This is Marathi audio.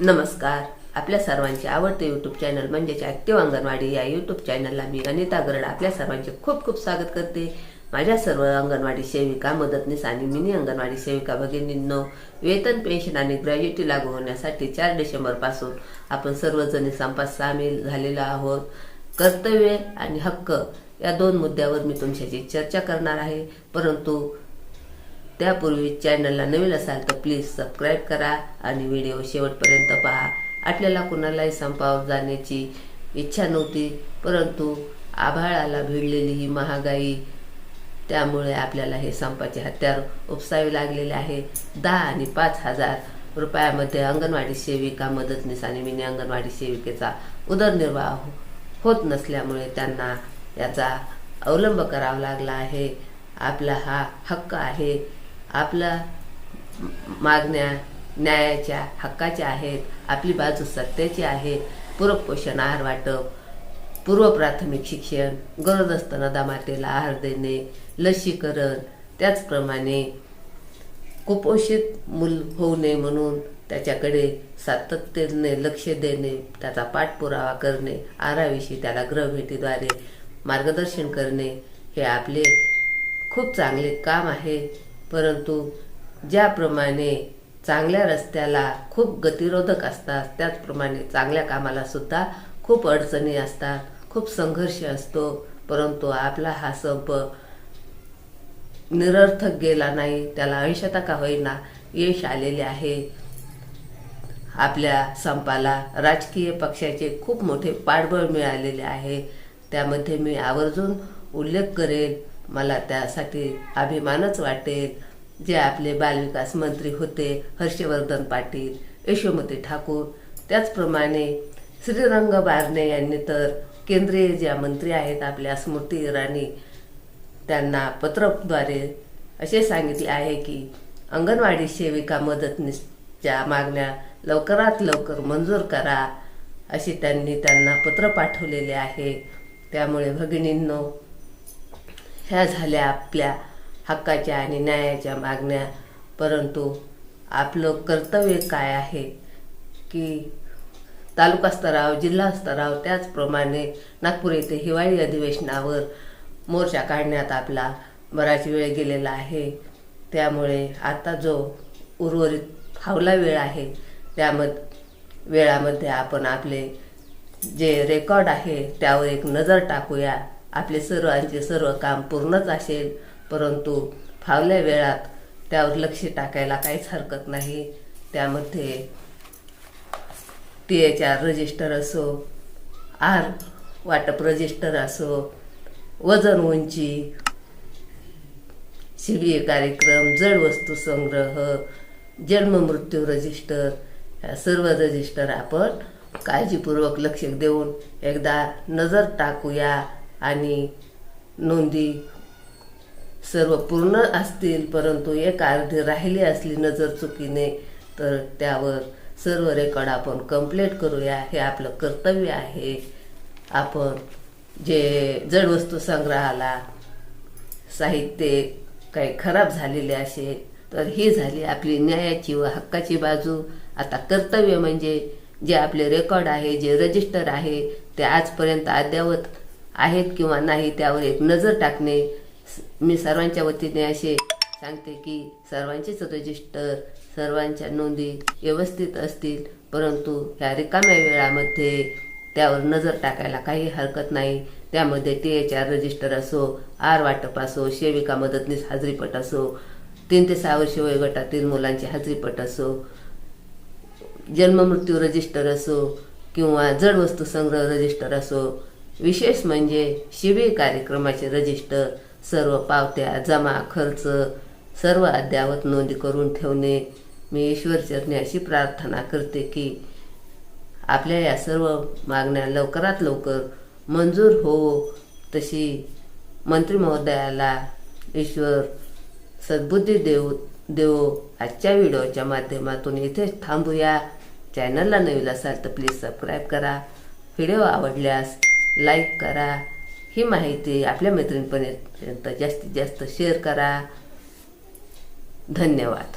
नमस्कार. आपल्या सर्वांचे आवडते यूट्यूब चॅनल म्हणजेच ॲक्टिव्ह अंगणवाडी या यूट्यूब चॅनलला मी अनिता गरड आपल्या सर्वांचे खूप खूप स्वागत करते. माझ्या सर्व अंगणवाडी सेविका, मदतनीस आणि मिनी अंगणवाडी सेविका भगिनींनो, वेतन, पेन्शन आणि ग्रॅज्युटी लागू होण्यासाठी 4 डिसेंबरपासून आपण सर्वजणी संपात सामील झालेलो आहोत. कर्तव्य आणि हक्क या 2 मुद्द्यावर मी तुमच्याशी चर्चा करणार आहे. परंतु त्यापूर्वी चॅनलला नवीन असाल तर प्लीज सबस्क्राईब करा आणि व्हिडिओ शेवटपर्यंत पहा. आपल्याला कुणालाही संपावर जाण्याची इच्छा नव्हती, परंतु आभाळाला भिडलेली ही महागाई, त्यामुळे आपल्याला हे संपाचे हत्यार उपसावे लागलेले आहे. 10 आणि 5,000 रुपयामध्ये अंगणवाडी सेविका, मदतनीस आणि मिनी अंगणवाडी सेविकेचा उदरनिर्वाह होत नसल्यामुळे त्यांना याचा अवलंब करावा लागला आहे. आपला हा हक्क आहे. आपला मागण्या न्यायाच्या हक्काच्या आहेत. आपली बाजू सत्याची आहे. पूरक पोषण आहार वाटप, पूर्व प्राथमिक शिक्षण, गरोदर नदामातेला आहार देणे, लसीकरण, त्याचप्रमाणे कुपोषित मूल होऊ नये म्हणून त्याच्याकडे सातत्याने लक्ष देणे, त्याचा पाठपुरावा करणे, आहाराविषयी त्याला गृहभेटीद्वारे मार्गदर्शन करणे हे आपले खूप चांगले काम आहे. परंतु ज्याप्रमाणे चांगल्या रस्त्याला खूप गतिरोधक असतात, त्याचप्रमाणे चांगल्या कामाला सुद्धा खूप अडचणी असतात, खूप संघर्ष असतो. परंतु आपला हा संप निरर्थक गेला नाही. त्याला 80% का होईना यश आलेले आहे. आपल्या संपाला राजकीय पक्षाचे खूप मोठे पाठबळ मिळालेले आहे. त्यामध्ये मी आवर्जून उल्लेख करेन. मला त्यासाठी अभिमानच वाटेल. जे आपले बालविकास मंत्री होते हर्षवर्धन पाटील, यशोमती ठाकूर, त्याचप्रमाणे श्रीरंग बारणे यांनी तर केंद्रीय ज्या मंत्री आहेत आपल्या स्मृती इराणी, त्यांना पत्राद्वारे असे सांगितले आहे की अंगणवाडी सेविका, मदतनीसच्या मागण्या लवकरात लवकर मंजूर करा, असे त्यांना पत्र पाठवलेले आहे. त्यामुळे भगिनींनो, ह्या झाल्या आपल्या हक्काच्या आणि न्यायाच्या मागण्या. परंतु आपलं कर्तव्य काय आहे की तालुका स्तरावर, जिल्हा स्तरावर, त्याचप्रमाणे नागपूर येथे हिवाळी अधिवेशनावर मोर्चा काढण्यात आपला बराच वेळ गेलेला आहे. त्यामुळे आता जो उर्वरित फावला वेळ आहे वेळामध्ये आपण आपले जे रेकॉर्ड आहे त्यावर एक नजर टाकूया. आपले सर्व काम पूर्णच असेल, परंतु फावल्या वेळात त्यावर लक्ष टाकायला काहीच हरकत नाही. त्यामध्ये THR रजिस्टर असो, आहार वाटप रजिस्टर असो, वजन उंची, शिबिर कार्यक्रम, जड वस्तू संग्रह, जन्म मृत्यू रजिस्टर, या सर्व रजिस्टर आपण काळजीपूर्वक लक्ष देऊन एकदा नजर टाकूया. आणि नोंदी सर्व पूर्ण असतील, परंतु एक अर्धी राहिली असली नजर चुकीने, तर त्यावर सर्व रेकॉर्ड आपण कंप्लीट करूया. हे आपलं कर्तव्य आहे. आपण जे जड वस्तू संग्रहाला साहित्य काही खराब झालेले असेल तर ही झाली आपली न्यायाची व हक्काची बाजू. आता कर्तव्य म्हणजे जे आपले रेकॉर्ड आहे, जे रजिस्टर आहे, ते आजपर्यंत अद्ययावत आहेत किंवा नाही त्यावर एक नजर टाकणे. मी सर्वांच्या वतीने असे सांगते की सर्वांचेच रजिस्टर, सर्वांच्या नोंदी व्यवस्थित असतील, परंतु ह्या रिकाम्या वेळामध्ये त्यावर नजर टाकायला काही हरकत नाही. त्यामध्ये THR रजिस्टर असो, आहार वाटप असो, सेविका मदतनीस हाजरीपट असो, 3 ते 6 वर्ष वयोगटातील मुलांची हाजरीपट असो, जन्म मृत्यू रजिस्टर असो किंवा जड वस्तू संग्रह रजिस्टर असो, विशेष म्हणजे शिबिर कार्यक्रमाचे रजिस्टर, सर्व पावत्या, जमा, खर्च सर्व अद्ययावत नोंदी करून ठेवणे. मी ईश्वरचरणी अशी प्रार्थना करते की आपल्या या सर्व मागण्या लवकरात लवकर मंजूर हो, तशी मंत्री महोदयाला ईश्वर सद्बुद्धी देवो. आजच्या व्हिडिओच्या माध्यमातून इथेच थांबूया. चॅनलला नवीन असाल तर प्लीज सबस्क्राईब करा. व्हिडिओ आवडल्यास लाईक करा. ही माहिती आपल्या मैत्रिणींपर्यंत जास्तीत जास्त शेअर करा. धन्यवाद.